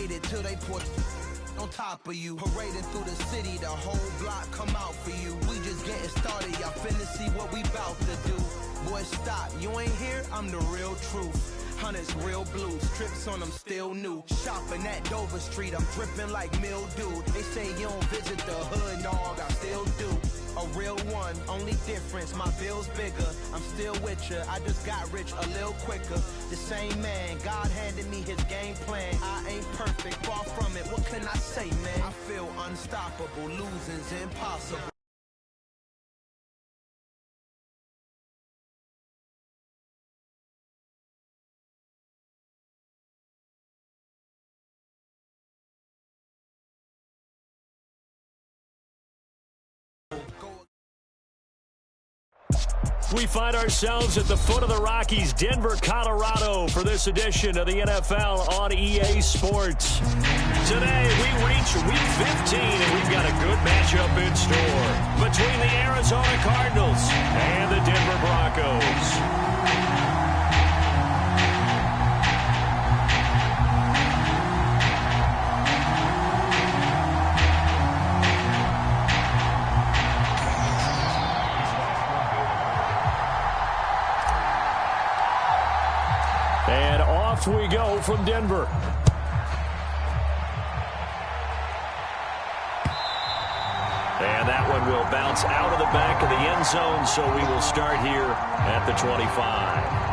waited till they put on top of you. Parading through the city, the whole block come out for you. We just getting started, y'all finna see what we bout to do. Boy, stop, you ain't here, I'm the real truth. Hunters, real blues, trips on them still new. Shopping at Dover Street, I'm dripping like mildew. They say you don't visit the hood, dog, I still do. A real one, only difference, my bill's bigger. I'm still with ya, I just got rich a little quicker. The same man, God handed me his game plan. I ain't perfect, far from it, what can I say, man? I feel unstoppable, losing's impossible. We find ourselves at the foot of the Rockies, Denver, Colorado, for this edition of the NFL on EA Sports. Today, we reach Week 15, and we've got a good matchup in store between the Arizona Cardinals and the Denver Broncos. And off we go from Denver. And that one will bounce out of the back of the end zone, so we will start here at the 25.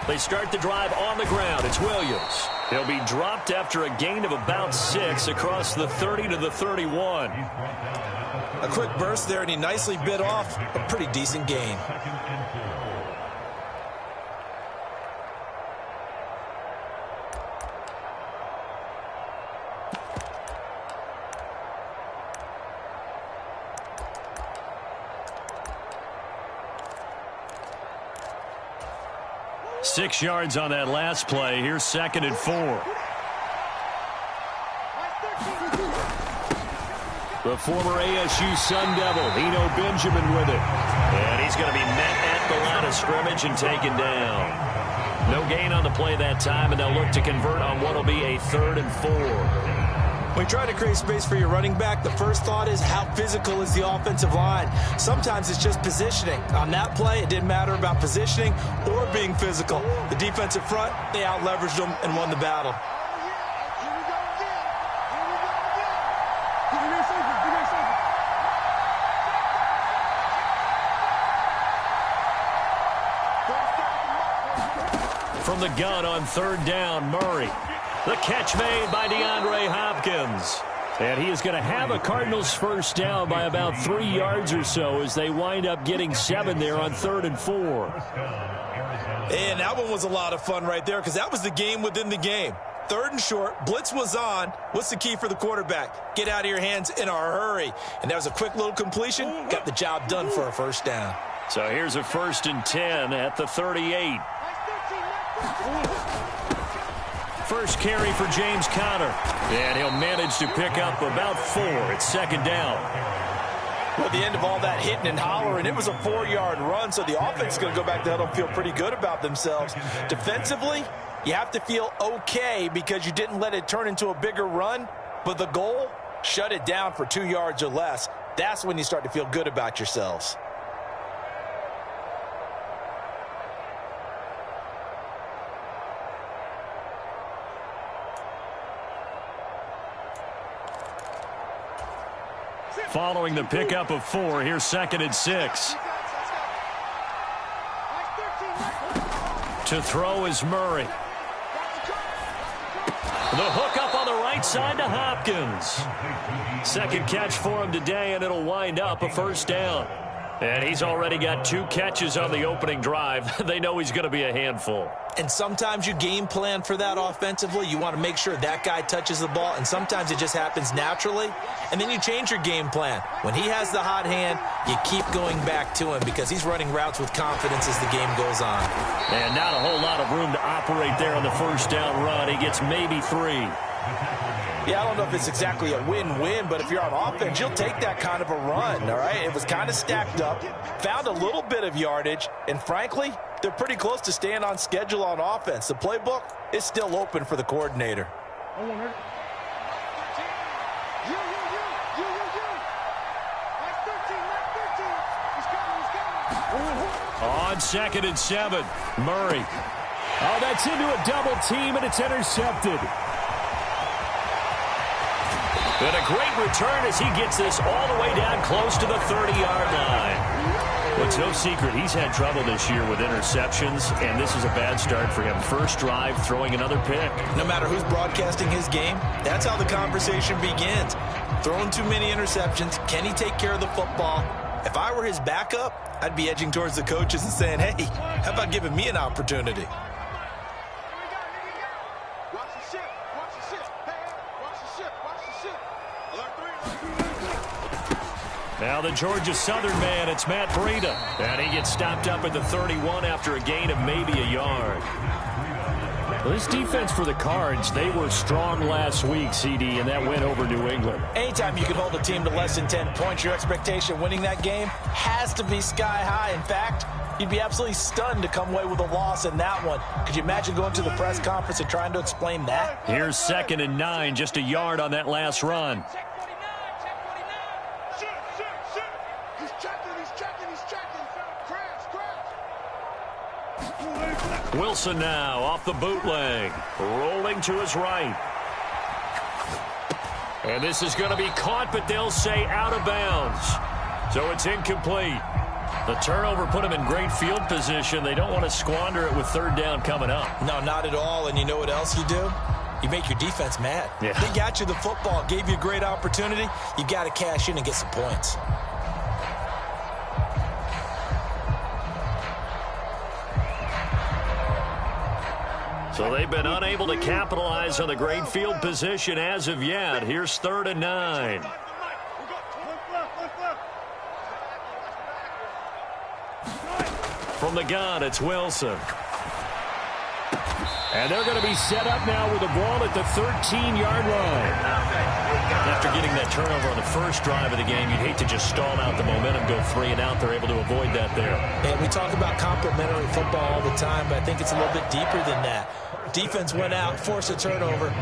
They start the drive on the ground. It's Williams. He'll be dropped after a gain of about 6 across the 30 to the 31. A quick burst there, and he nicely bit off a pretty decent gain. Six yards on that last play. Here's 2nd and 4. The former ASU Sun Devil, Eno Benjamin, with it. And he's going to be met at the line of scrimmage and taken down. No gain on the play that time, and they'll look to convert on what will be a 3rd and 4. When you try to create space for your running back, the first thought is how physical is the offensive line. Sometimes it's just positioning. On that play, it didn't matter about positioning or being physical. The defensive front, they out-leveraged them and won the battle. From the gun on 3rd down, Murray. The catch made by DeAndre Hopkins. And he is going to have a Cardinals first down by about 3 yards or so as they wind up getting 7 there on 3rd and 4. And that one was a lot of fun right there because that was the game within the game. 3rd and short, blitz was on. What's the key for the quarterback? Get out of your hands in a hurry. And that was a quick little completion. Got the job done for a first down. So here's a 1st and 10 at the 38. First carry for James Conner. And he'll manage to pick up about 4. It's 2nd down. Well, at the end of all that hitting and hollering, it was a 4-yard run, so the offense is going to go back to huddle and feel pretty good about themselves. Defensively, you have to feel okay because you didn't let it turn into a bigger run, but the goal, shut it down for 2 yards or less. That's when you start to feel good about yourselves. Following the pickup of 4, here's 2nd and 6. To throw is Murray. The hook up on the right side to Hopkins. 2nd catch for him today, and it'll wind up a first down. And he's already got 2 catches on the opening drive. They know he's going to be a handful. And sometimes you game plan for that offensively. You want to make sure that guy touches the ball, and sometimes it just happens naturally. And then you change your game plan. When he has the hot hand, you keep going back to him because he's running routes with confidence as the game goes on. And not a whole lot of room to operate there on the first down run. He gets maybe 3. Yeah, I don't know if it's exactly a win-win, but if you're on offense, you'll take that kind of a run, all right? It was kind of stacked up, found a little bit of yardage, and frankly, they're pretty close to staying on schedule on offense. The playbook is still open for the coordinator. On 2nd and 7, Murray. Oh, that's into a double team, and it's intercepted. And a great return as he gets this all the way down close to the 30-yard line. Well, it's no secret he's had trouble this year with interceptions, and this is a bad start for him. First drive, throwing another pick. No matter who's broadcasting his game, that's how the conversation begins. Throwing too many interceptions, can he take care of the football? If I were his backup, I'd be edging towards the coaches and saying, hey, how about giving me an opportunity? Now the Georgia Southern man, it's Matt Breida. And he gets stopped up at the 31 after a gain of maybe a yard. Well, this defense for the Cards, they were strong last week, CD, and that went over New England. Anytime you can hold a team to less than 10 points, your expectation winning that game has to be sky high. In fact, you'd be absolutely stunned to come away with a loss in that one. Could you imagine going to the press conference and trying to explain that? Here's 2nd and 9, just a yard on that last run. Wilson now off the bootleg, rolling to his right. And this is going to be caught, but they'll say out of bounds. So it's incomplete. The turnover put them in great field position. They don't want to squander it with 3rd down coming up. No, not at all. And you know what else you do? You make your defense mad. Yeah. They got you the football, gave you a great opportunity. You got to cash in and get some points. So they've been unable to capitalize on the great field position as of yet. Here's 3rd and 9. From the gun, it's Wilson. And they're going to be set up now with the ball at the 13-yard line. After getting that turnover on the first drive of the game, you'd hate to just stall out the momentum, go 3 and out. They're able to avoid that there. And we talk about complementary football all the time, but I think it's a little bit deeper than that. Defense went out, forced a turnover,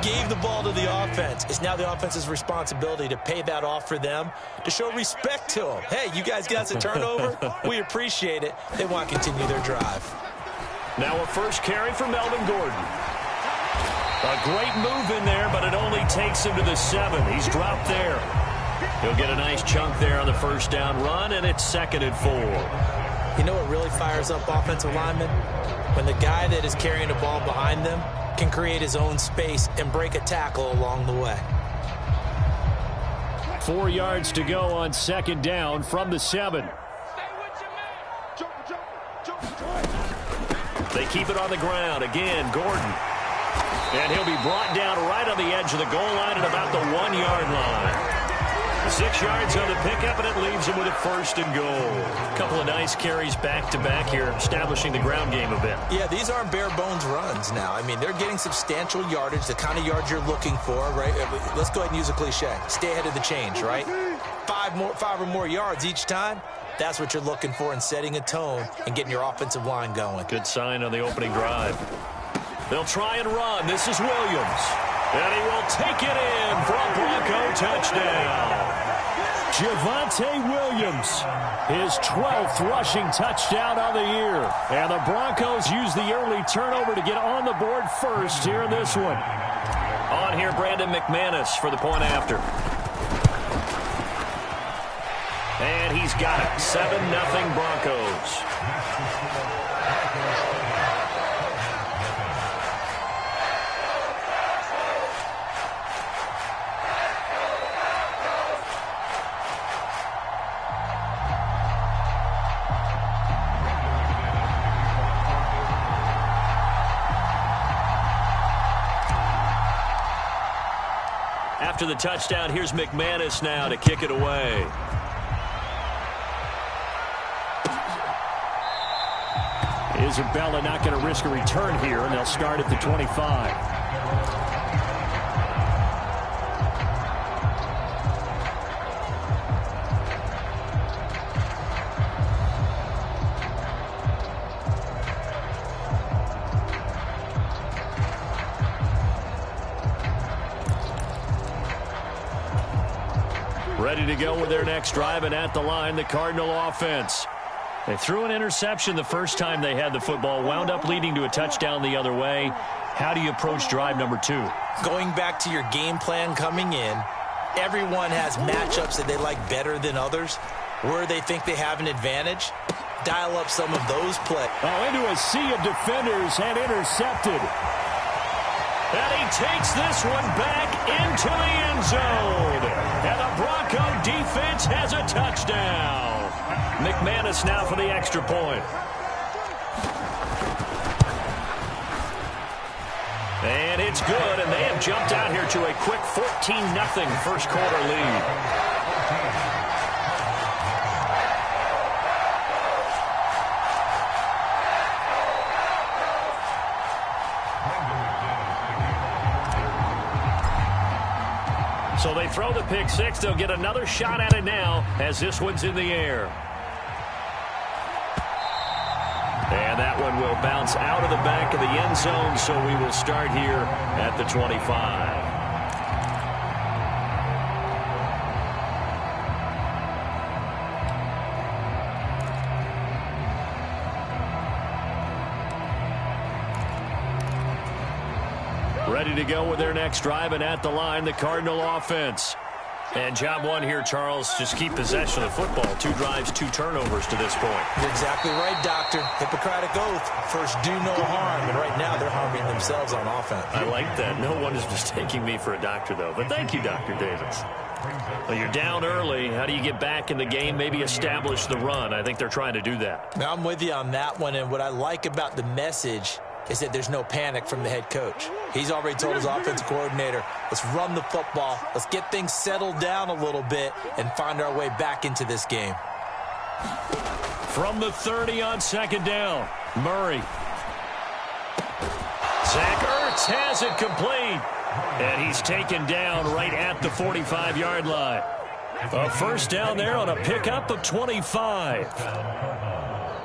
gave the ball to the offense. It's now the offense's responsibility to pay that off for them, to show respect to them. Hey, you guys got us a turnover. We appreciate it. They want to continue their drive. Now a first carry for Melvin Gordon. A great move in there, but it only takes him to the 7. He's dropped there. He'll get a nice chunk there on the first down run, and it's 2nd and 4. You know what really fires up offensive linemen? When the guy that is carrying the ball behind them can create his own space and break a tackle along the way. 4 yards to go on 2nd down from the 7. They keep it on the ground. Again, Gordon. And he'll be brought down right on the edge of the goal line at about the 1-yard line. 6 yards on the pickup, and it leaves him with a 1st and goal. A couple of nice carries back-to-back here, establishing the ground game a bit. Yeah, these aren't bare-bones runs now. I mean, they're getting substantial yardage, the kind of yards you're looking for, right? Let's go ahead and use a cliche. Stay ahead of the change, right? 5 or more yards each time. That's what you're looking for in setting a tone and getting your offensive line going. Good sign on the opening drive. They'll try and run. This is Williams. And he will take it in for a Bronco touchdown. Javonte Williams, his 12th rushing touchdown on the year. And the Broncos use the early turnover to get on the board first here in this one. On here, Brandon McManus for the point after. And he's got it. 7-0 Broncos. after the touchdown. Here's McManus now to kick it away. Isabella not going to risk a return here, and they'll start at the 25. Ready to go with their next drive, and at the line, the Cardinal offense. They threw an interception the first time they had the football, wound up leading to a touchdown the other way. How do you approach drive number 2? Going back to your game plan coming in, everyone has matchups that they like better than others. Where they think they have an advantage, dial up some of those plays. Oh, into a sea of defenders and intercepted. And he takes this one back into the end zone. And the Bronco defense has a touchdown. McManus now for the extra point. And it's good, and they have jumped out here to a quick 14-0 first quarter lead. So they throw the pick six. They'll get another shot at it now as this one's in the air. And that one will bounce out of the back of the end zone, so we will start here at the 25. Ready to go with their next drive, and at the line, the Cardinal offense. And job one here, Charles, just keep possession of the football. 2 drives, 2 turnovers to this point. You're exactly right, Doctor. Hippocratic oath. First, do no harm. And right now, they're harming themselves on offense. I like that. No one is mistaking me for a doctor, though. But thank you, Dr. Davis. Well, you're down early. How do you get back in the game, maybe establish the run? I think they're trying to do that. Now, I'm with you on that one. And what I like about the message is that there's no panic from the head coach. He's already told his offensive coordinator, let's run the football, let's get things settled down a little bit and find our way back into this game. From the 30 on second down, Murray. Zach Ertz has it complete. And he's taken down right at the 45-yard line. A first down there on a pickup of 25.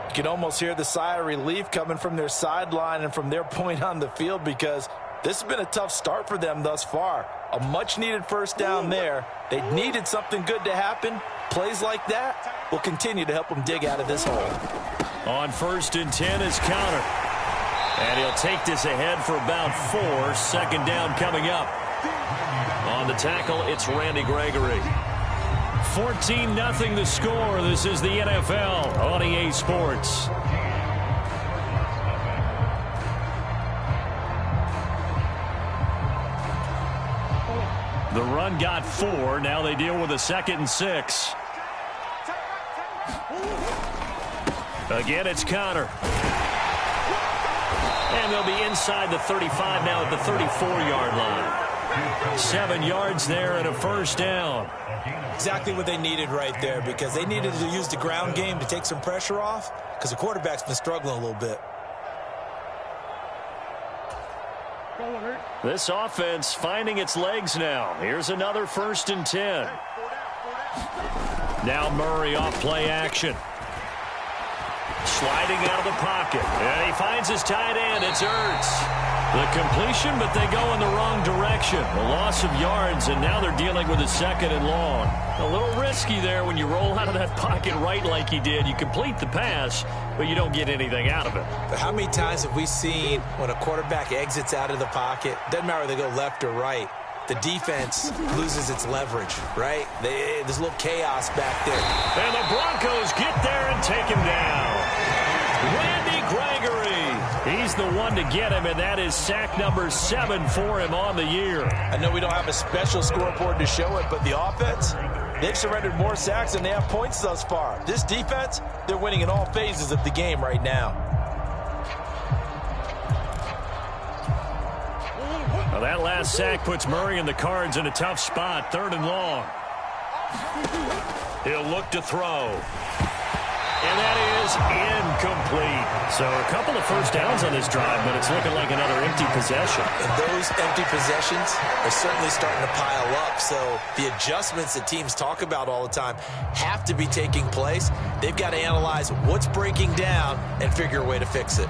You can almost hear the sigh of relief coming from their sideline and from their point on the field, because this has been a tough start for them thus far. A much-needed first down there. They needed something good to happen. Plays like that will continue to help them dig out of this hole. On 1st and 10 is Connor. And he'll take this ahead for about 4. Second down coming up. On the tackle, it's Randy Gregory. 14-0 the score. This is the NFL on EA Sports. The run got 4. Now they deal with a 2nd and 6. Again, it's Connor. And they'll be inside the 35 now at the 34-yard line. 7 yards there and a first down. Exactly what they needed right there, because they needed to use the ground game to take some pressure off, because the quarterback's been struggling a little bit. This offense finding its legs now. Here's another 1st and 10. Now Murray off play action. Sliding out of the pocket. And he finds his tight end. It's Ertz. The completion, but they go in the wrong direction. A loss of yards, and now they're dealing with a 2nd and long. A little risky there when you roll out of that pocket right like he did. You complete the pass, but you don't get anything out of it. But how many times have we seen when a quarterback exits out of the pocket, doesn't matter whether they go left or right, the defense loses its leverage, right? There's a little chaos back there. And the Broncos get there and take him down. Randy Gregory. He's the one to get him, and that is sack number 7 for him on the year. I know we don't have a special scoreboard to show it, but the offense, they've surrendered more sacks than they have points thus far. This defense, they're winning in all phases of the game right now. Well, that last sack puts Murray and the Cards in a tough spot. 3rd and long. He'll look to throw. And that is incomplete. So a couple of first downs on this drive, but it's looking like another empty possession. And those empty possessions are certainly starting to pile up. So the adjustments that teams talk about all the time have to be taking place. They've got to analyze what's breaking down and figure a way to fix it.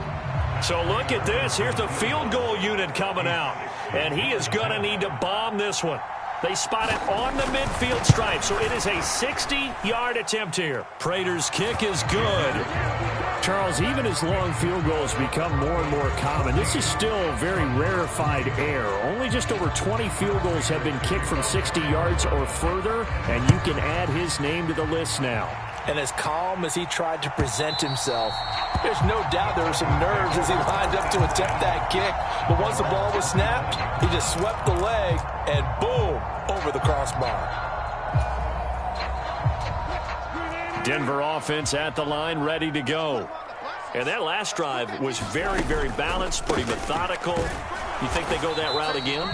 So look at this. Here's the field goal unit coming out. And he is going to need to bomb this one. They spot it on the midfield stripe, so it is a 60-yard attempt here. Prater's kick is good. Charles, even as long field goals become more and more common, this is still very rarefied air. Only just over 20 field goals have been kicked from 60 yards or further, and you can add his name to the list now. And as calm as he tried to present himself, there's no doubt there were some nerves as he lined up to attempt that kick. But once the ball was snapped, he just swept the leg and boom, over the crossbar. Denver offense at the line, ready to go. And that last drive was very, very balanced, pretty methodical. You think they go that route again?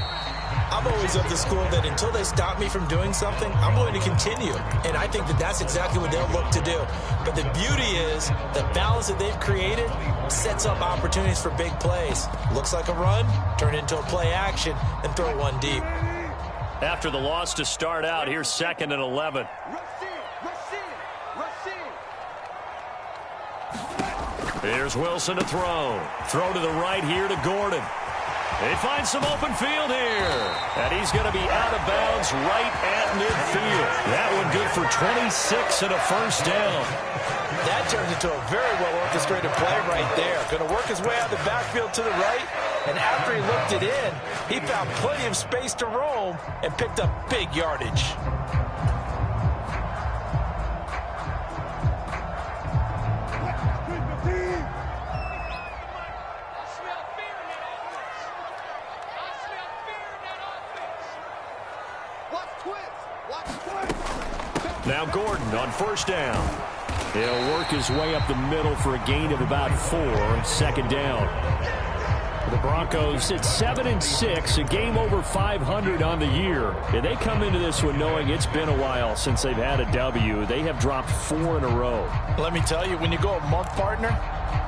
I'm always of the school that until they stop me from doing something, I'm going to continue. And I think that that's exactly what they'll look to do. But the beauty is the balance that they've created sets up opportunities for big plays. Looks like a run, turn into a play action, and throw one deep. After the loss to start out, here's 2nd and 11. Here's Wilson to throw. Throw to the right here to Gordon. They find some open field here. And he's going to be out of bounds right at midfield. That one good for 26 and a first down. That turns into a very well-orchestrated play right there. Going to work his way out of the backfield to the right. And after he looked it in, he found plenty of space to roam and picked up big yardage. Now Gordon on first down. He'll work his way up the middle for a gain of about 4. 2nd down. The Broncos at 7-6, a game over 500 on the year. And they come into this one knowing it's been a while since they've had a W. They have dropped 4 in a row. Let me tell you, when you go a month, partner,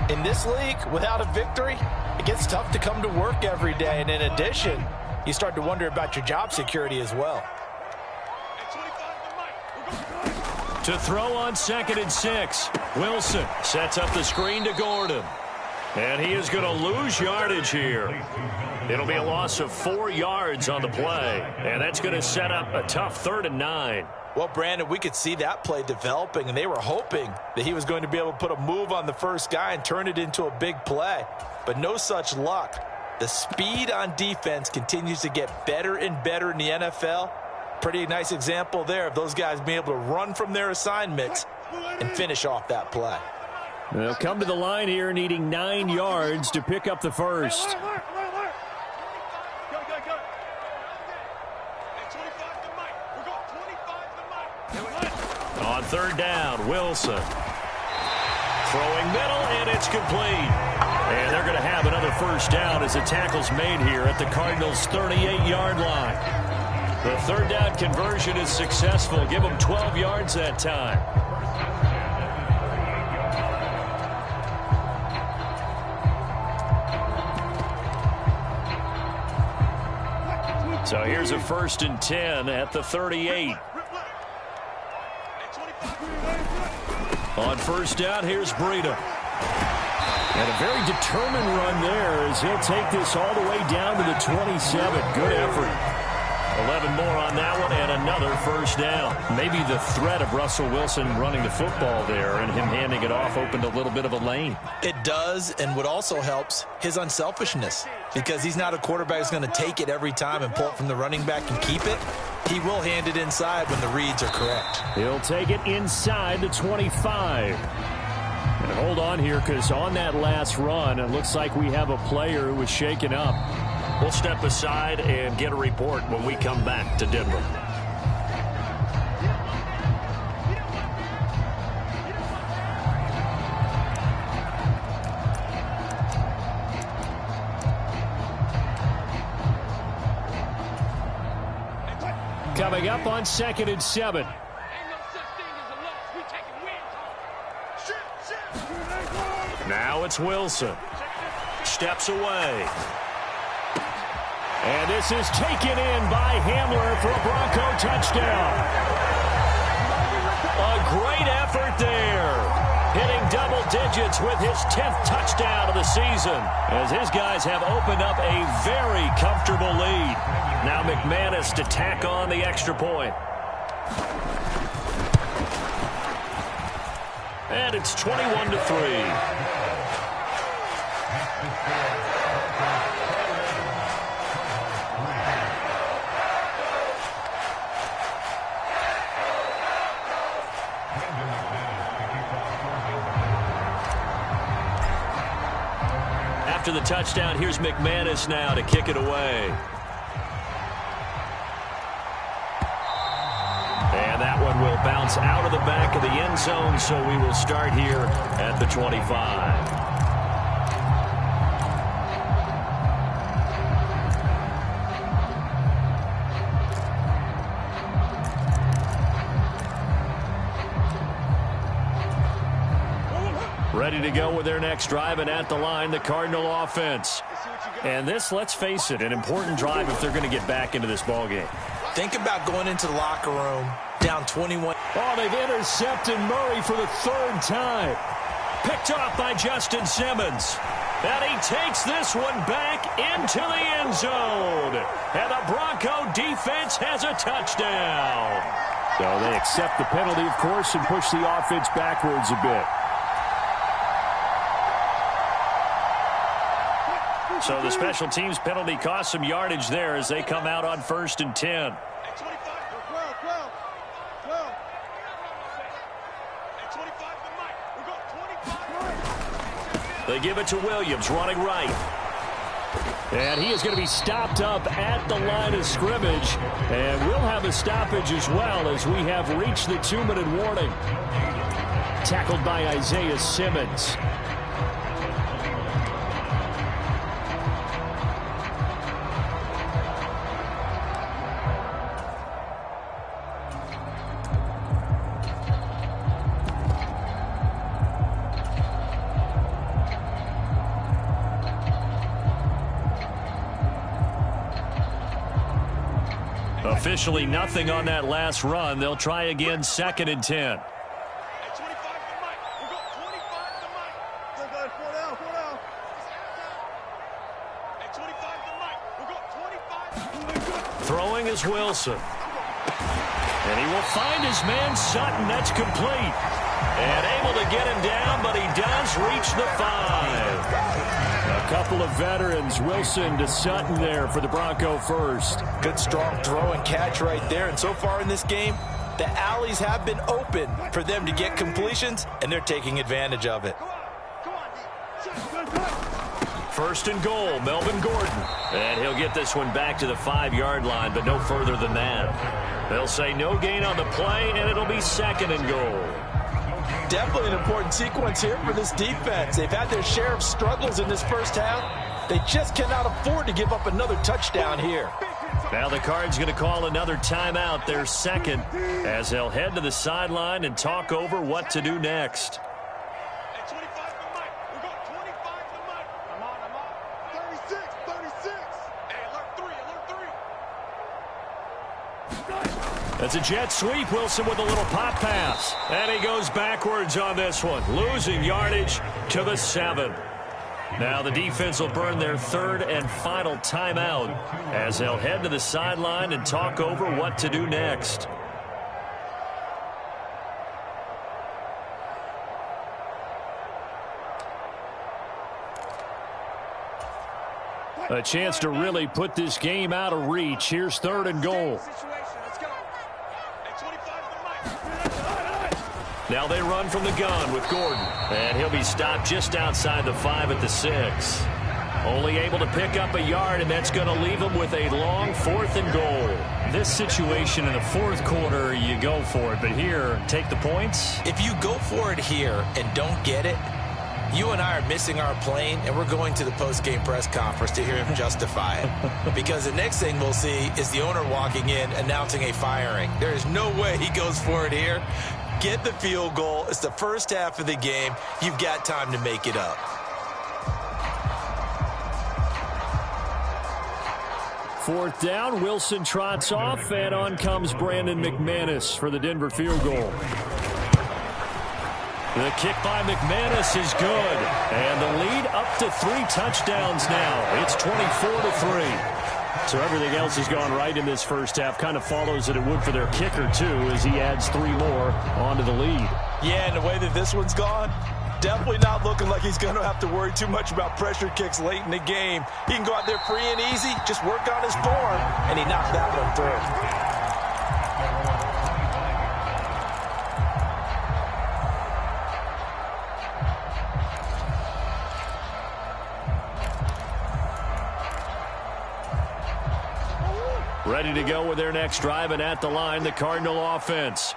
in this league, without a victory, it gets tough to come to work every day. And in addition, you start to wonder about your job security as well. To throw on 2nd and 6. Wilson sets up the screen to Gordon. And he is going to lose yardage here. It'll be a loss of 4 yards on the play. And that's going to set up a tough 3rd and 9. Well, Brandon, we could see that play developing, and they were hoping that he was going to be able to put a move on the first guy and turn it into a big play. But no such luck. The speed on defense continues to get better and better in the NFL. Pretty nice example there of those guys being able to run from their assignments and finish off that play. They'll come to the line here needing 9 yards to pick up the first. On 3rd down, Wilson. Throwing middle, and it's complete. And they're going to have another first down as the tackle's made here at the Cardinals' 38-yard line. The 3rd down conversion is successful. Give them 12 yards that time. So here's a 1st and 10 at the 38. On first down, here's Breida. And a very determined run there as he'll take this all the way down to the 27. Good effort. 11 more on that one, and another first down. Maybe the threat of Russell Wilson running the football there and him handing it off opened a little bit of a lane. It does, and what also helps, his unselfishness. Because he's not a quarterback who's going to take it every time and pull it from the running back and keep it. He will hand it inside when the reads are correct. He'll take it inside the 25. And hold on here, because on that last run, it looks like we have a player who was shaken up. We'll step aside and get a report when we come back to Denver. Coming up on 2nd and 7. Now it's Wilson. Steps away. And this is taken in by Hamler for a Bronco touchdown. A great effort there. Hitting double digits with his 10th touchdown of the season, as his guys have opened up a very comfortable lead. Now McManus to tack on the extra point. And it's 21-3. After the touchdown, here's McManus now to kick it away. And that one will bounce out of the back of the end zone, so we will start here at the 25. Ready to go with their next drive, and at the line, the Cardinal offense. And this, let's face it, an important drive if they're going to get back into this ballgame. Think about going into the locker room down 21. Oh, they've intercepted Murray for the 3rd time. Picked off by Justin Simmons. And he takes this one back into the end zone. And the Bronco defense has a touchdown. So they accept the penalty, of course, and push the offense backwards a bit. So the special teams penalty cost some yardage there as they come out on 1st and 10. They give it to Williams, running right. And he is going to be stopped up at the line of scrimmage. And we'll have a stoppage as well, as we have reached the 2-minute warning. Tackled by Isaiah Simmons. Officially nothing on that last run. They'll try again, 2nd and 10. Throwing is Wilson. And he will find his man Sutton. That's complete. And able to get him down, but he does reach the 5. A couple of veterans, Wilson to Sutton there for the Bronco first. Good strong throw and catch right there. And so far in this game, the alleys have been open for them to get completions, and they're taking advantage of it. 1st and goal, Melvin Gordon. And he'll get this one back to the 5-yard line, but no further than that. They'll say no gain on the play, and it'll be 2nd and goal. Definitely an important sequence here for this defense. They've had their share of struggles in this first half. They just cannot afford to give up another touchdown here. Now the Cards going to call another timeout, their 2nd, as they'll head to the sideline and talk over what to do next. That's a jet sweep. Wilson with a little pop pass. And he goes backwards on this one, losing yardage to the 7. Now the defense will burn their 3rd and final timeout as they'll head to the sideline and talk over what to do next. A chance to really put this game out of reach. Here's 3rd and goal. Now they run from the gun with Gordon. And he'll be stopped just outside the 5 at the 6. Only able to pick up a yard, and that's going to leave him with a long 4th and goal. This situation in the 4th quarter, you go for it. But here, take the points. If you go for it here and don't get it, you and I are missing our plane, and we're going to the post-game press conference to hear him justify it. Because the next thing we'll see is the owner walking in announcing a firing. There is no way he goes for it here. Get the field goal. It's the first half of the game. You've got time to make it up. Fourth down, Wilson trots off, and on comes Brandon McManus for the Denver field goal. The kick by McManus is good, and the lead up to 3 touchdowns now. It's 24-3. So everything else has gone right in this first half. Kind of follows that it would for their kicker, too, as he adds 3 more onto the lead. Yeah, and the way that this one's gone, definitely not looking like he's going to have to worry too much about pressure kicks late in the game. He can go out there free and easy, just work on his form, and he knocked that one through. Ready to go with their next drive, and at the line, the Cardinal offense.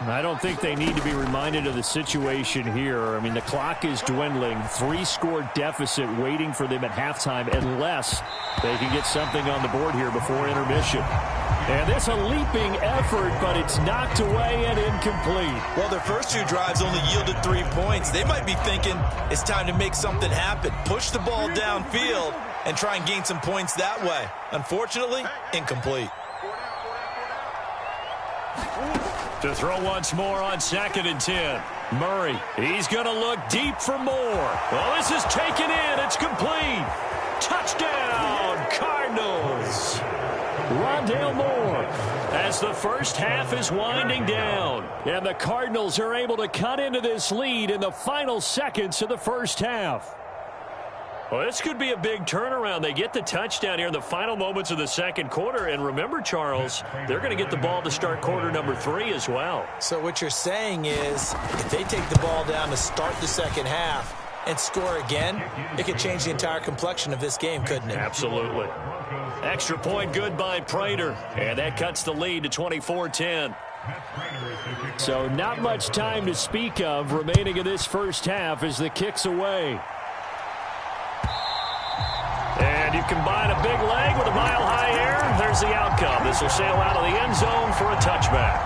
I don't think they need to be reminded of the situation here. I mean, the clock is dwindling. 3-score deficit waiting for them at halftime unless they can get something on the board here before intermission. And it's a leaping effort, but it's knocked away and incomplete. Well, their first 2 drives only yielded 3 points. They might be thinking it's time to make something happen. Push the ball downfield and try and gain some points that way. Unfortunately, incomplete. To throw once more on 2nd and 10. Murray, he's going to look deep for more. Well, this is taken in. It's complete. Touchdown, Cardinals. Rondale Moore as the first half is winding down. And the Cardinals are able to cut into this lead in the final seconds of the first half. Well, this could be a big turnaround. They get the touchdown here in the final moments of the second quarter. And remember, Charles, they're going to get the ball to start quarter number 3 as well. So what you're saying is if they take the ball down to start the second half and score again, it could change the entire complexion of this game, couldn't it? Absolutely. Extra point good by Prater. And that cuts the lead to 24-10. So not much time to speak of remaining in this first half as the kick's away. And you combine a big leg with a mile-high air. There's the outcome. This will sail out of the end zone for a touchback.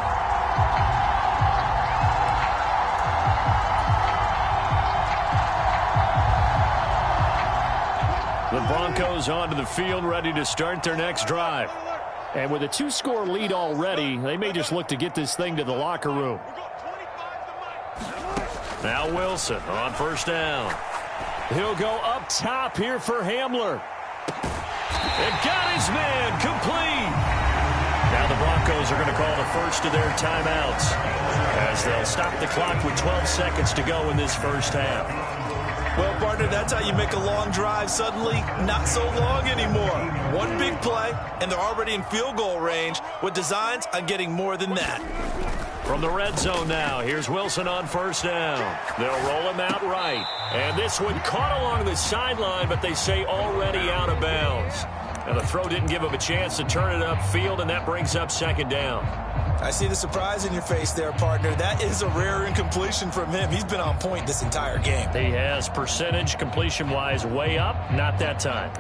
The Broncos onto the field, ready to start their next drive. And with a 2-score lead already, they may just look to get this thing to the locker room. Now Wilson on first down. He'll go up top here for Hamler. And got his man complete. Now the Broncos are going to call the first of their timeouts as they'll stop the clock with 12 seconds to go in this first half. Well, partner, that's how you make a long drive suddenly not so long anymore. One big play, and they're already in field goal range with designs on getting more than that. From the red zone now, here's Wilson on first down. They'll roll him out right. And this one caught along the sideline, but they say already out of bounds. And the throw didn't give him a chance to turn it upfield, and that brings up 2nd down. I see the surprise in your face there, partner. That is a rare incompletion from him. He's been on point this entire game. He has percentage completion-wise way up. Not that time.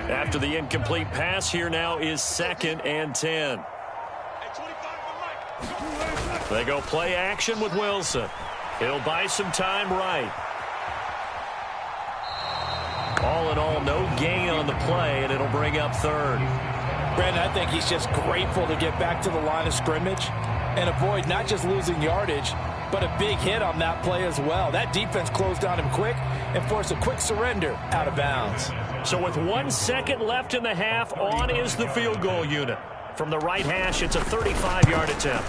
After the incomplete pass, here now is 2nd and 10. They go play action with Wilson. He'll buy some time right. All in all, no gain on the play, and it'll bring up 3rd. Brandon, I think he's just grateful to get back to the line of scrimmage and avoid not just losing yardage, but a big hit on that play as well. That defense closed on him quick and forced a quick surrender out of bounds. So with 1 second left in the half, on is the field goal unit. From the right hash, it's a 35-yard attempt.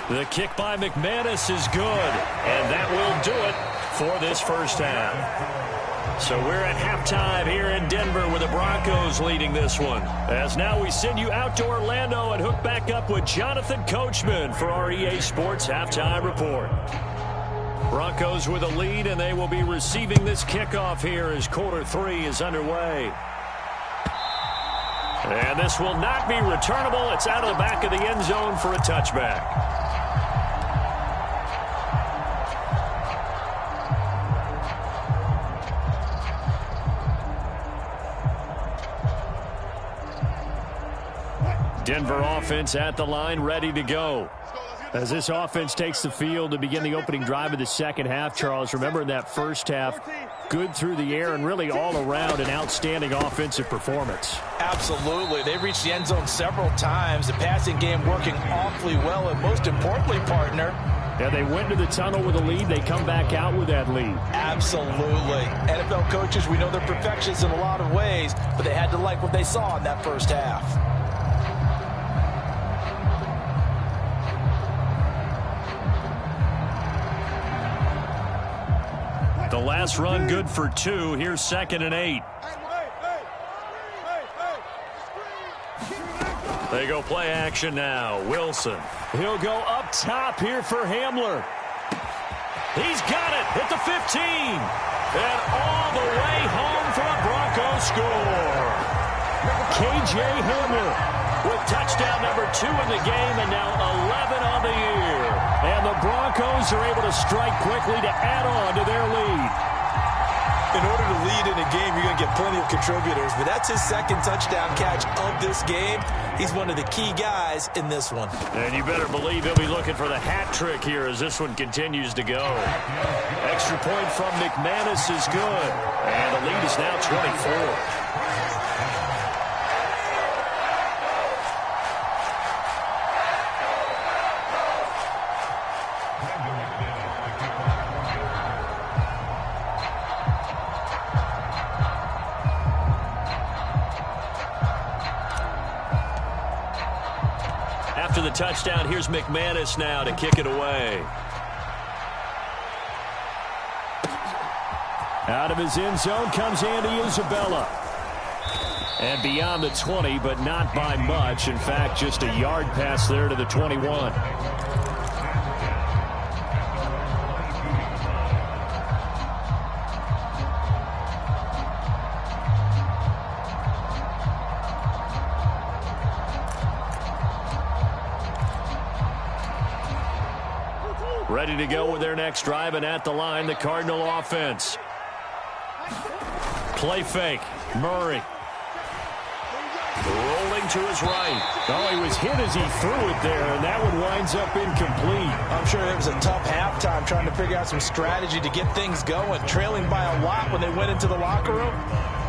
The kick by McManus is good, and that will do it for this first half. So we're at halftime here in Denver with the Broncos leading this one. As now we send you out to Orlando and hook back up with Jonathan Coachman for our EA Sports Halftime Report. Broncos with a lead, and they will be receiving this kickoff here as quarter 3 is underway. And this will not be returnable. It's out of the back of the end zone for a touchback. Denver offense at the line, ready to go. As this offense takes the field to begin the opening drive of the second half, Charles, remember in that first half, good through the air and really all around an outstanding offensive performance. Absolutely. They reached the end zone several times. The passing game working awfully well, and most importantly, partner, yeah, they went to the tunnel with a lead. They come back out with that lead. Absolutely. NFL coaches, we know they're perfectionists in a lot of ways, but they had to like what they saw in that first half. The last run good for 2. Here's 2nd and 8. They go play action now. Wilson. He'll go up top here for Hamler. He's got it at the 15. And all the way home for a Broncos score. K.J. Hamler with touchdown number 2 in the game and now 11 on the year. And the Broncos are able to strike quickly to add on to their lead. In order to lead in a game, you're going to get plenty of contributors, but that's his second touchdown catch of this game. He's one of the key guys in this one. And you better believe he'll be looking for the hat trick here as this one continues to go. Extra point from McManus is good. And the lead is now 24. After the touchdown, here's McManus now to kick it away. Out of his end zone comes Andy Isabella. And beyond the 20, but not by much. In fact, just a yard pass there to the 21. Ready to go with their next drive, and at the line, the Cardinal offense. Play fake. Murray. Rolling to his right. Oh, he was hit as he threw it there, and that one winds up incomplete. I'm sure it was a tough halftime trying to figure out some strategy to get things going. Trailing by a lot when they went into the locker room.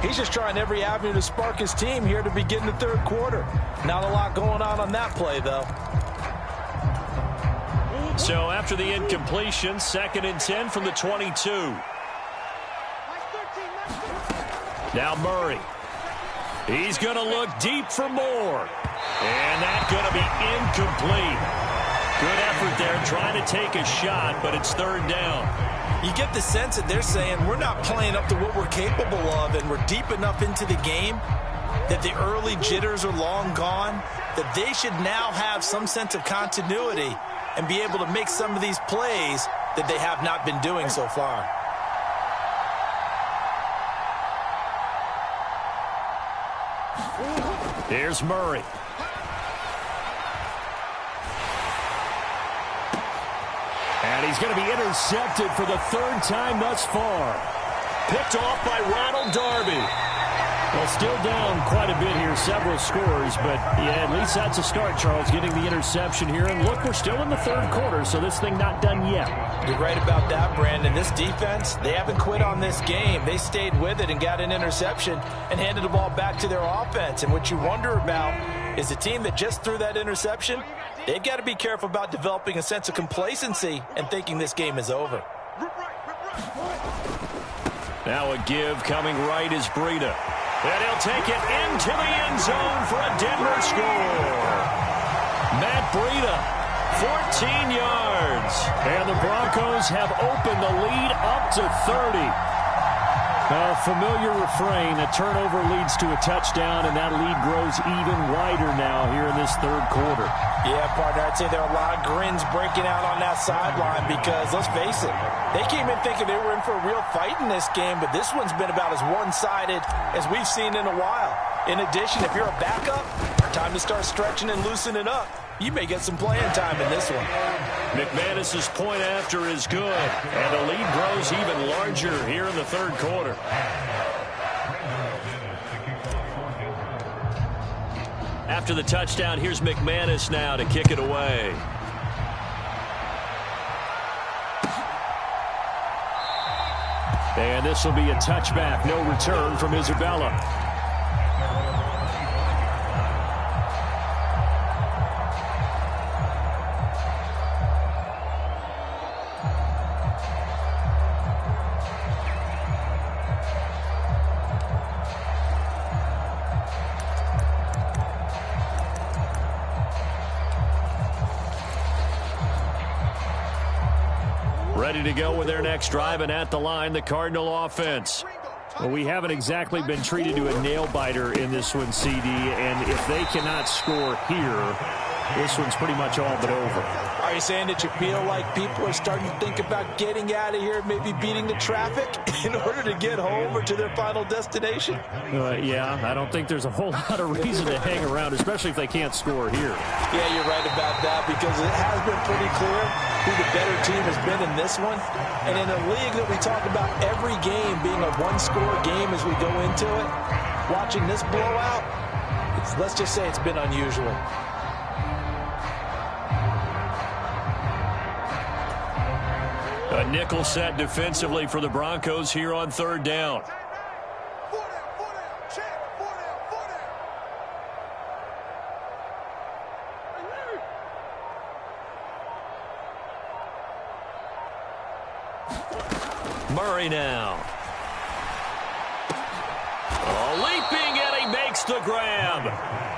He's just trying every avenue to spark his team here to begin the third quarter. Not a lot going on that play, though. So after the incompletion, 2nd and 10 from the 22. Now Murray. He's going to look deep for more. And that's going to be incomplete. Good effort there trying to take a shot, but it's 3rd down. You get the sense that they're saying we're not playing up to what we're capable of, and we're deep enough into the game that the early jitters are long gone, that they should now have some sense of continuity and be able to make some of these plays that they have not been doing so far. Here's Murray. And he's going to be intercepted for the 3rd time thus far. Picked off by Ronald Darby. Well, still down quite a bit here, several scores, but yeah, at least that's a start, Charles, getting the interception here. And look, we're still in the 3rd quarter, so this thing not done yet. You're right about that, Brandon. This defense, they haven't quit on this game. They stayed with it and got an interception and handed the ball back to their offense. And what you wonder about is the team that just threw that interception, they've got to be careful about developing a sense of complacency and thinking this game is over. Now a give coming right is Breida. And he'll take it into the end zone for a Denver score. Matt Breida, 14 yards. And the Broncos have opened the lead up to 30. A familiar refrain, a turnover leads to a touchdown, and that lead grows even wider now here in this third quarter. Yeah, partner, I'd say there are a lot of grins breaking out on that sideline because, let's face it, they came in thinking they were in for a real fight in this game, but this one's been about as one-sided as we've seen in a while. In addition, if you're a backup, time to start stretching and loosening up. You may get some playing time in this one. McManus's point after is good, and the lead grows even larger here in the third quarter. After the touchdown, here's McManus now to kick it away. And this will be a touchback, no return from Isabella. Ready to go with their next drive, and at the line, the Cardinal offense. Well, we haven't exactly been treated to a nail-biter in this one, CD, and if they cannot score here, this one's pretty much all but over. Are you saying that you feel like people are starting to think about getting out of here, maybe beating the traffic in order to get home or to their final destination? Yeah, I don't think there's a whole lot of reason to hang around, especially if they can't score here. Yeah, you're right about that because it has been pretty clear who the better team has been in this one. And in a league that we talk about every game being a one-score game as we go into it, watching this blowout, let's just say it's been unusual. A nickel set defensively for the Broncos here on third down. Murray now. Leaping, and he makes the grab.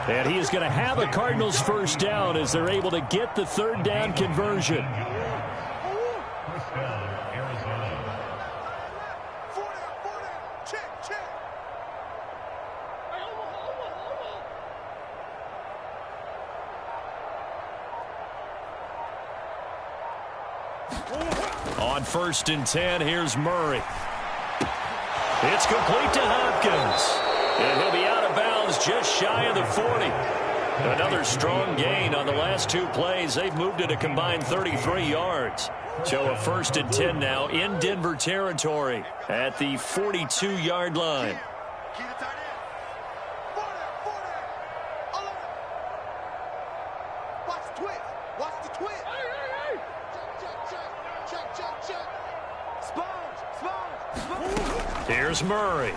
And he is going to have a Cardinals first down as they're able to get the third down conversion. On 1st and 10, here's Murray. It's complete to Hopkins. And he'll be out of bounds just shy of the 40. Another strong gain on the last two plays. They've moved it a combined 33 yards. So a 1st and 10 now in Denver territory at the 42-yard line. Here's Murray.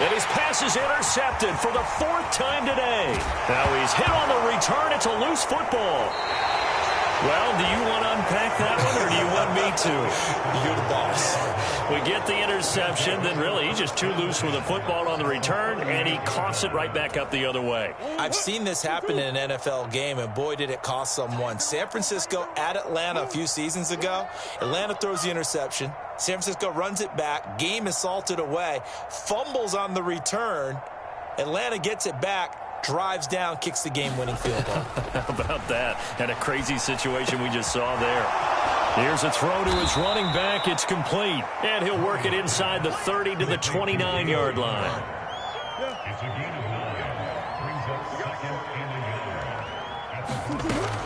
And his pass is intercepted for the 4th time today. Now he's hit on the return. It's a loose football. Well, do you want to unpack that one, or do you want me to? You're the boss. We get the interception, then really he's just too loose with the football on the return, and he coughs it right back up the other way. I've seen this happen in an NFL game, and boy, did it cost someone. San Francisco at Atlanta a few seasons ago. Atlanta throws the interception. San Francisco runs it back. Game is salted away. Fumbles on the return. Atlanta gets it back. Drives down, kicks the game-winning field goal. How about that? And a crazy situation we just saw there. Here's a throw to his running back. It's complete. And he'll work it inside the 30 to the 29-yard line.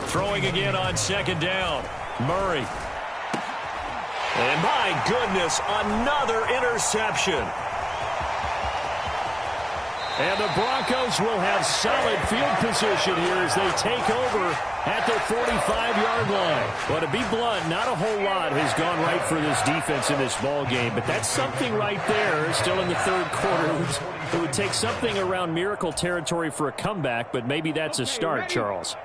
Throwing again on 2nd down. Murray. And my goodness, another interception. And the Broncos will have solid field position here as they take over at their 45-yard line. Well, to be blunt, not a whole lot has gone right for this defense in this ball game, but that's something right there still in the third quarter. It would take something around miracle territory for a comeback, but maybe that's a start, Charles.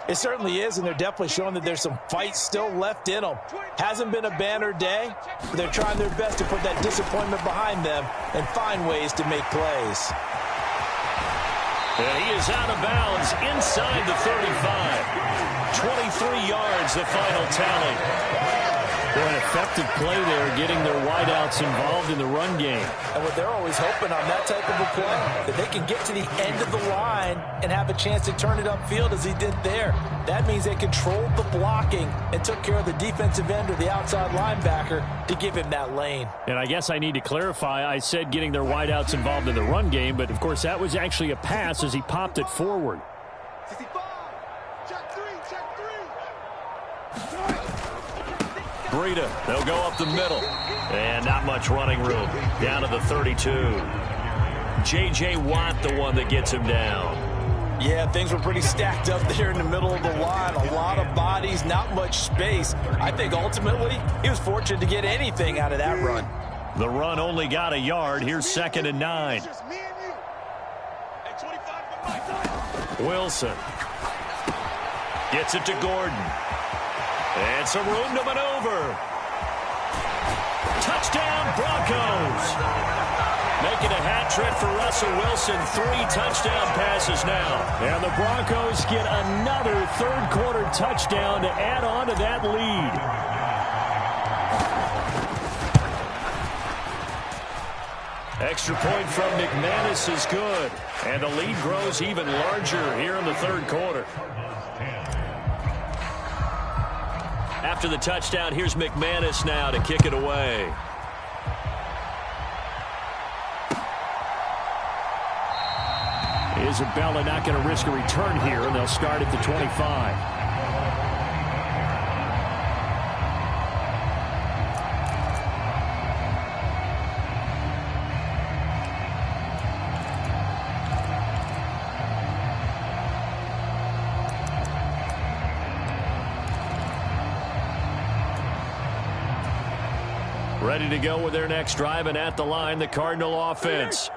It certainly is, and they're definitely showing that there's some fight still left in them. Hasn't been a banner day, but they're trying their best to put that disappointment behind them and find ways to make plays. And he is out of bounds inside the 35. 23 yards, the final tally. Well, an effective play there, getting their wideouts involved in the run game. And what they're always hoping on that type of a play, that they can get to the end of the line and have a chance to turn it upfield as he did there. That means they controlled the blocking and took care of the defensive end or the outside linebacker to give him that lane. And I guess I need to clarify, I said getting their wideouts involved in the run game, but of course that was actually a pass as he popped it forward. Breida, they'll go up the middle. And not much running room. Down to the 32. J.J. Watt, the one that gets him down. Yeah, things were pretty stacked up there in the middle of the line. A lot of bodies, not much space. I think ultimately he was fortunate to get anything out of that run. The run only got a yard. Here's 2nd and 9. Wilson gets it to Gordon. And some room to maneuver. Touchdown, Broncos. Making a hat trick for Russell Wilson. 3 touchdown passes now. And the Broncos get another third-quarter touchdown to add on to that lead. Extra point from McManus is good. And the lead grows even larger here in the third quarter. After the touchdown, here's McManus now to kick it away. Isabella not going to risk a return here, and they'll start at the 25. Ready to go with their next drive, and at the line, the Cardinal offense.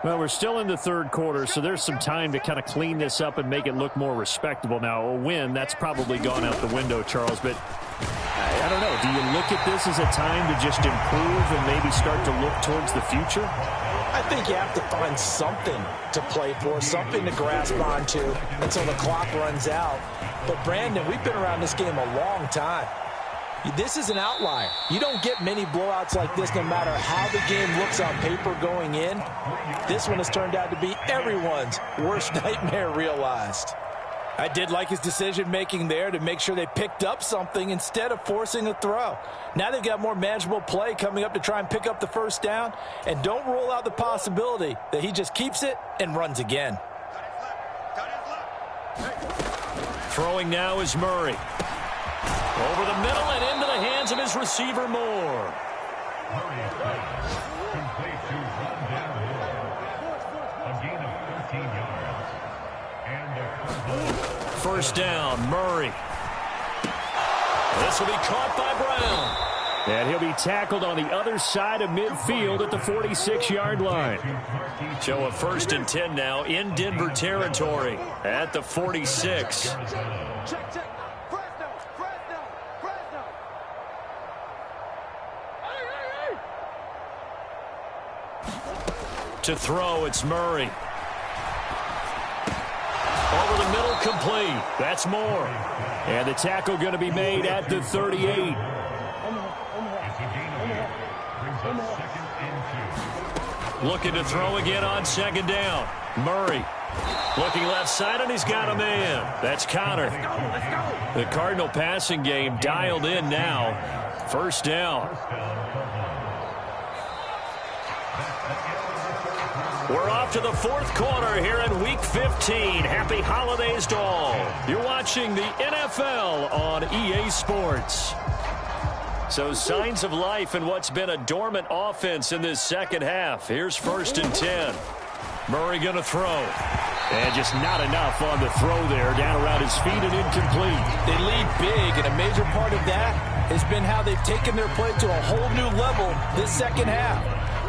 Well, we're still in the third quarter, so there's some time to kind of clean this up and make it look more respectable. Now, a win, that's probably gone out the window, Charles, but I don't know. Do you look at this as a time to just improve and maybe start to look towards the future? I think you have to find something to play for, something to grasp onto until the clock runs out. But, Brandon, we've been around this game a long time. This is an outlier. You don't get many blowouts like this no matter how the game looks on paper going in. This one has turned out to be everyone's worst nightmare realized. I did like his decision-making there to make sure they picked up something instead of forcing a throw. Now they've got more manageable play coming up to try and pick up the first down, and don't rule out the possibility that he just keeps it and runs again. Throwing now is Murray. Over the middle and into the hands of his receiver, Moore. First down, Murray. This will be caught by Brown. And he'll be tackled on the other side of midfield at the 46-yard line. So a 1st and 10 now in Denver territory at the 46. To throw, it's Murray. Over the middle, complete. That's Moore. And the tackle going to be made at the 38. Looking to throw again on 2nd down. Murray looking left side, and he's got a man. That's Connor. The Cardinal passing game dialed in now. 1st down. We're off to the 4th quarter here in Week 15. Happy holidays to all. You're watching the NFL on EA Sports. So signs of life in what's been a dormant offense in this second half. Here's 1st and 10. Murray going to throw. And just not enough on the throw there. Down around his feet and incomplete. They lead big, and a major part of that has been how they've taken their play to a whole new level this second half.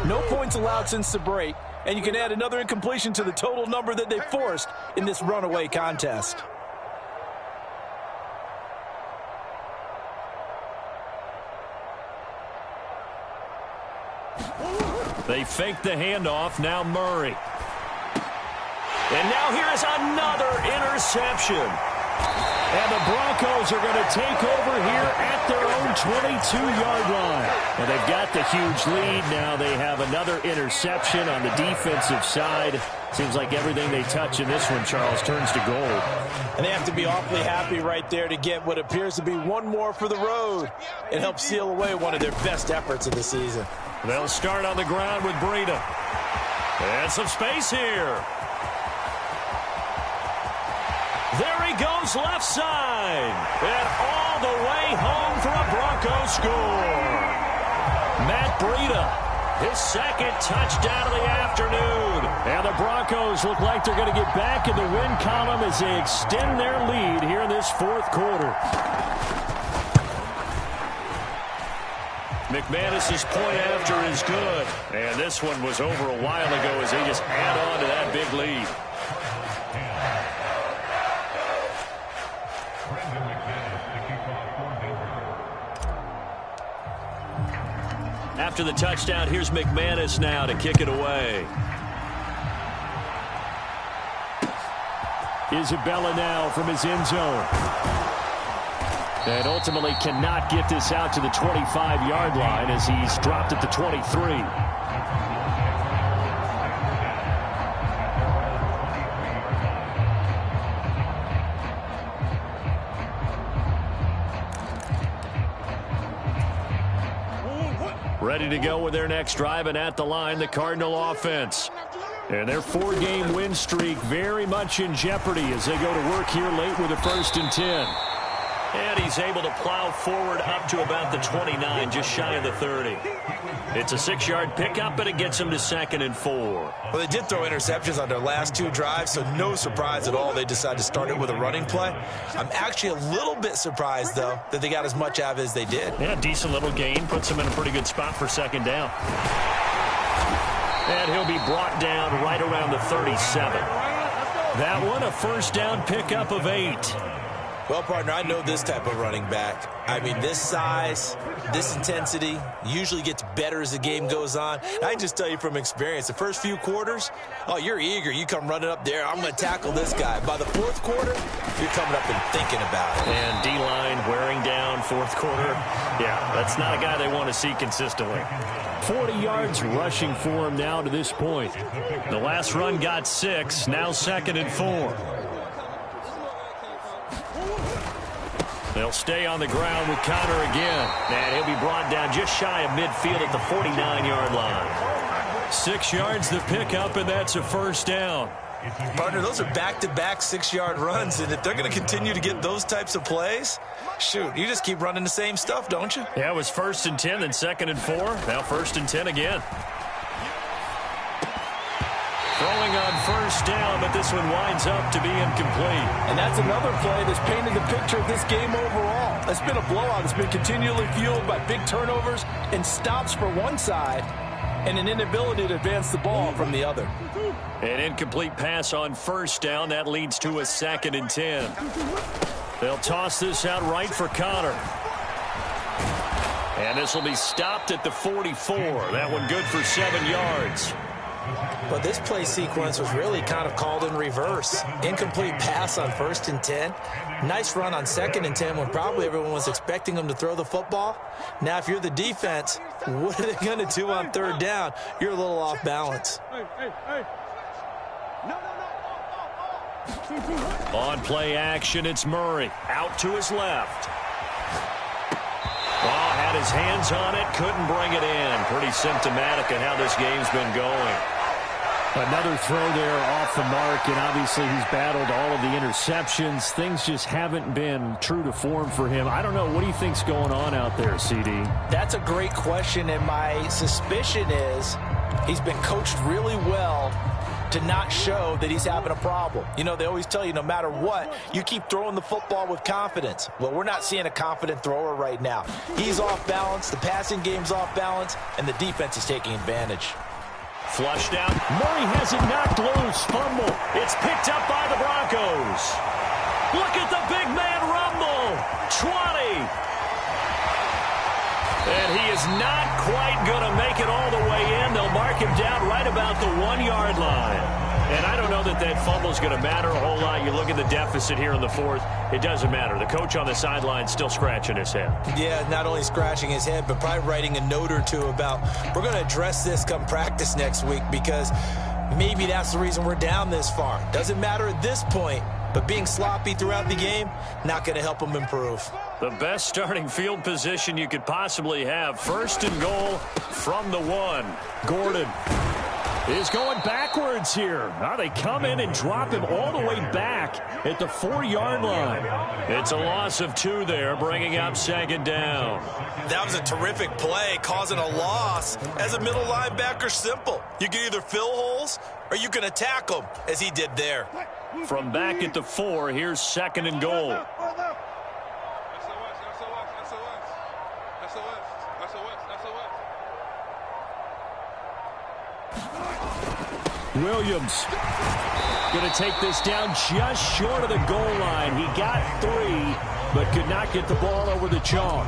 No points allowed since the break. And you can add another incompletion to the total number that they forced in this runaway contest. They fake the handoff. Now Murray. And now here is another interception. And the Broncos are going to take over here at their own 22-yard line. And they've got the huge lead. Now they have another interception on the defensive side. Seems like everything they touch in this one, Charles, turns to gold. And they have to be awfully happy right there to get what appears to be one more for the road. It helps seal away one of their best efforts of the season. They'll start on the ground with Breida. And some space here. There he goes left side. And all the way home for a Broncos score. Matt Breida. His second touchdown of the afternoon. And the Broncos look like they're going to get back in the win column as they extend their lead here in this fourth quarter. McManus's point after is good. And this one was over a while ago as they just add on to that big lead. After the touchdown, here's McManus now to kick it away. Isabella now from his end zone. And ultimately cannot get this out to the 25-yard line as he's dropped at the 23. Ready to go with their next drive, and at the line, the Cardinal offense. And their 4-game win streak very much in jeopardy as they go to work here late with a 1st and 10. And he's able to plow forward up to about the 29, just shy of the 30. It's a 6-yard pickup, and it gets him to 2nd and 4. Well, they did throw interceptions on their last 2 drives, so no surprise at all they decided to start it with a running play. I'm actually a little bit surprised, though, that they got as much out of it as they did. Yeah, decent little gain. Puts him in a pretty good spot for 2nd down. And he'll be brought down right around the 37. That one, a 1st down pickup of 8. Well, partner, I know this type of running back. I mean, this size, this intensity usually gets better as the game goes on. I can just tell you from experience, the first few quarters, oh, you're eager. You come running up there, I'm going to tackle this guy. By the 4th quarter, you're coming up and thinking about it. And D-line wearing down 4th quarter. Yeah, that's not a guy they want to see consistently. 40 yards rushing for him now to this point. The last run got 6, now 2nd and 4. They'll stay on the ground with Connor again. And he'll be brought down just shy of midfield at the 49-yard line. 6 yards the pickup, and that's a 1st down. Partner, those are back-to-back 6-yard runs, and if they're going to continue to get those types of plays, shoot, you just keep running the same stuff, don't you? Yeah, it was 1st and 10, then 2nd and 4. Now 1st and 10 again. Throwing on 1st down, but this one winds up to be incomplete. And that's another play that's painted the picture of this game overall. It's been a blowout. It's been continually fueled by big turnovers and stops for one side and an inability to advance the ball from the other. An incomplete pass on 1st down. That leads to a 2nd and 10. They'll toss this out right for Connor. And this will be stopped at the 44. That one good for 7 yards. But this play sequence was really kind of called in reverse. Incomplete pass on 1st and 10. Nice run on 2nd and 10 when probably everyone was expecting them to throw the football. Now, if you're the defense, what are they going to do on 3rd down? You're a little off balance. On play action, it's Murray. Out to his left. Oh, had his hands on it, couldn't bring it in. Pretty symptomatic of how this game's been going. Another throw there off the mark, and obviously he's battled all of the interceptions. Things just haven't been true to form for him. I don't know. What do you think's going on out there, CD? That's a great question, and my suspicion is he's been coached really well to not show that he's having a problem. You know, they always tell you no matter what, you keep throwing the football with confidence. Well, we're not seeing a confident thrower right now. He's off balance, the passing game's off balance, and the defense is taking advantage. Flushed out. Murray has it knocked loose. Fumble. It's picked up by the Broncos. Look at the big man rumble. 20. And he is not quite going to make it all the way in. They'll mark him down right about the 1-yard line. And I don't know that that fumble is going to matter a whole lot. You look at the deficit here in the fourth, it doesn't matter. The coach on the sideline still scratching his head. Yeah, not only scratching his head, but probably writing a note or two about, we're going to address this come practice next week, because maybe that's the reason we're down this far. Doesn't matter at this point, but being sloppy throughout the game, not going to help him improve. The best starting field position you could possibly have. First and goal from the 1. Gordon is going backwards here. Now they come in and drop him all the way back at the 4-yard line. It's a loss of 2 there, bringing up second down. That was a terrific play, causing a loss. As a middle linebacker, simple. You can either fill holes or you can attack them, as he did there. From back at the 4, here's second and goal. Williams going to take this down just short of the goal line. He got 3, but could not get the ball over the chalk.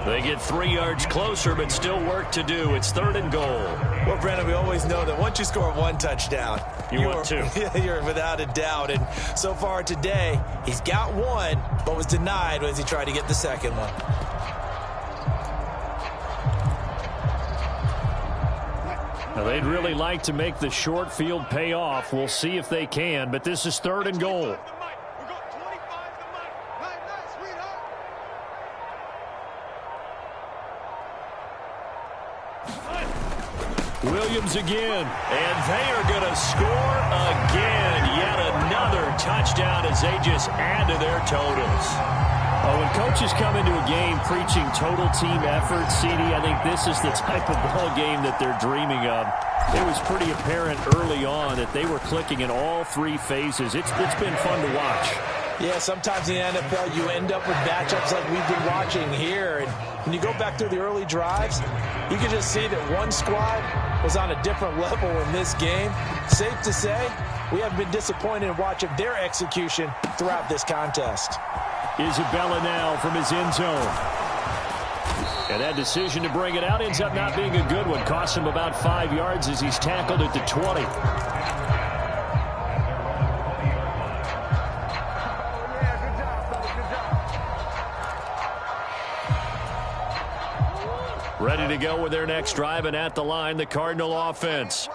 They get 3 yards closer, but still work to do. It's third and goal. Well, Brandon, we always know that once you score 1 touchdown, you want 2. You're without a doubt. And so far today, he's got 1, but was denied as he tried to get the second one. Now, they'd really like to make the short field pay off. We'll see if they can, but this is third and goal. Williams again, and they are going to score again. Yet another touchdown as they just add to their totals. Oh, when coaches come into a game preaching total team effort, CD, I think this is the type of ball game that they're dreaming of. It was pretty apparent early on that they were clicking in all 3 phases. It's been fun to watch. Yeah, sometimes in the NFL you end up with matchups like we've been watching here. And when you go back through the early drives, you can just see that one squad was on a different level in this game. Safe to say, we haven't been disappointed in watching their execution throughout this contest. Isabella now from his end zone. And that decision to bring it out ends up not being a good one. Costs him about 5 yards as he's tackled at the 20. Ready to go with their next drive, and at the line, the Cardinal offense.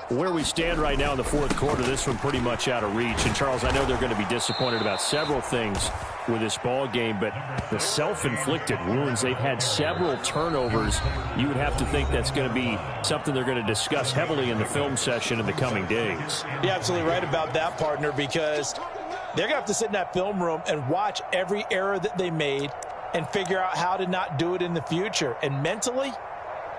Where we stand right now in the fourth quarter, this one pretty much out of reach. And, Charles, I know they're going to be disappointed about several things with this ball game, but the self-inflicted wounds, they've had several turnovers. You would have to think that's going to be something they're going to discuss heavily in the film session in the coming days. You're absolutely right about that, partner, because they're going to have to sit in that film room and watch every error that they made and figure out how to not do it in the future. And mentally,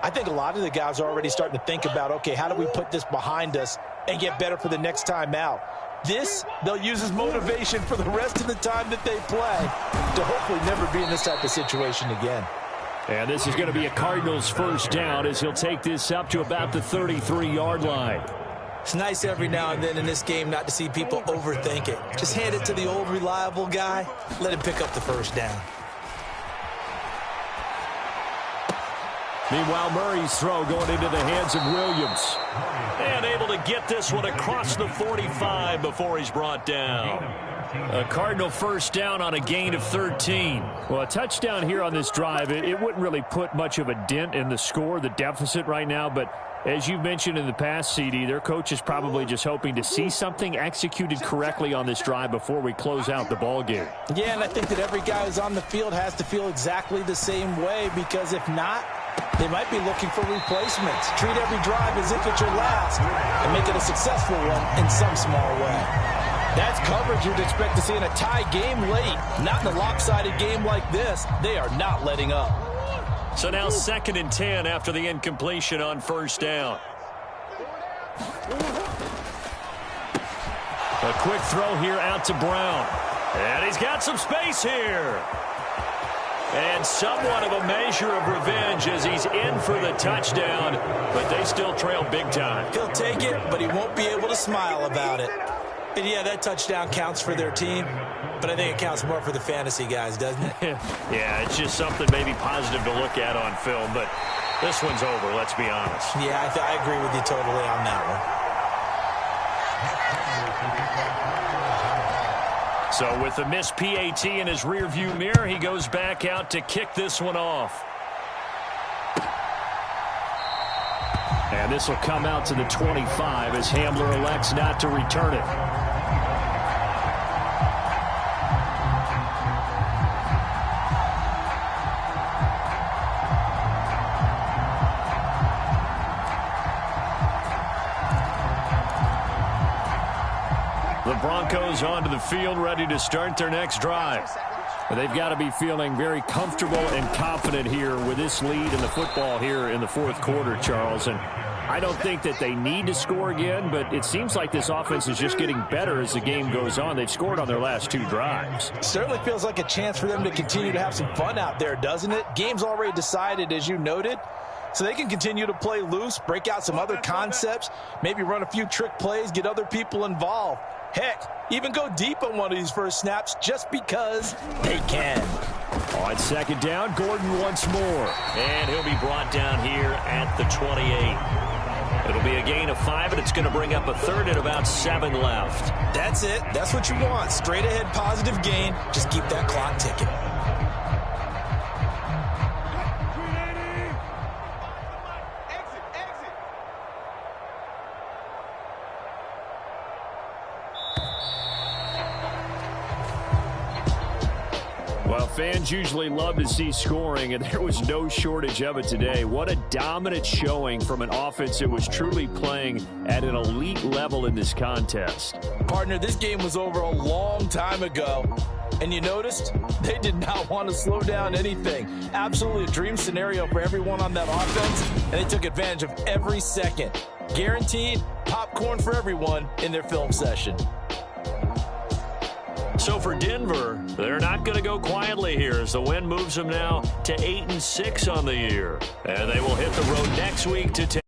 I think a lot of the guys are already starting to think about, okay, how do we put this behind us and get better for the next time out? This, they'll use as motivation for the rest of the time that they play to hopefully never be in this type of situation again. And this is going to be a Cardinals first down as he'll take this up to about the 33-yard line. It's nice every now and then in this game not to see people overthink it. Just hand it to the old reliable guy, let him pick up the first down. Meanwhile, Murray's throw going into the hands of Williams. And able to get this one across the 45 before he's brought down. A Cardinal first down on a gain of 13. Well, a touchdown here on this drive, it wouldn't really put much of a dent in the score, the deficit right now. But as you've mentioned in the past, CD, their coach is probably just hoping to see something executed correctly on this drive before we close out the ball game. Yeah, and I think that every guy who's on the field has to feel exactly the same way, because if not, they might be looking for replacements. Treat every drive as if it's your last and make it a successful one in some small way. That's coverage you'd expect to see in a tie game late. Not in a lopsided game like this. They are not letting up. So now 2nd and 10 after the incompletion on first down. A quick throw here out to Brown. And he's got some space here. And somewhat of a measure of revenge as he's in for the touchdown, but they still trail big time. He'll take it, but he won't be able to smile about it. And yeah, that touchdown counts for their team, but I think it counts more for the fantasy guys, doesn't it? Yeah, it's just something maybe positive to look at on film, but this one's over, let's be honest. Yeah, I agree with you totally on that one. So with the missed PAT in his rearview mirror, he goes back out to kick this one off. And this will come out to the 25 as Hamler elects not to return it. The Broncos onto the field, ready to start their next drive. They've got to be feeling very comfortable and confident here with this lead in the football here in the fourth quarter, Charles. And I don't think that they need to score again, but it seems like this offense is just getting better as the game goes on. They've scored on their last 2 drives. Certainly feels like a chance for them to continue to have some fun out there, doesn't it? Game's already decided, as you noted. So they can continue to play loose, break out some other concepts, maybe run a few trick plays, get other people involved. Heck, even go deep on one of these first snaps just because they can. On second down, Gordon once more. And he'll be brought down here at the 28. It'll be a gain of 5, and it's going to bring up a third and about 7 left. That's it. That's what you want. Straight ahead positive gain. Just keep that clock ticking. Well, fans usually love to see scoring, and there was no shortage of it today. What a dominant showing from an offense that was truly playing at an elite level in this contest. Partner, this game was over a long time ago, and you noticed they did not want to slow down anything. Absolutely a dream scenario for everyone on that offense, and they took advantage of every second. Guaranteed popcorn for everyone in their film session. So for Denver, they're not going to go quietly here as the win moves them now to 8-6 on the year. And they will hit the road next week to take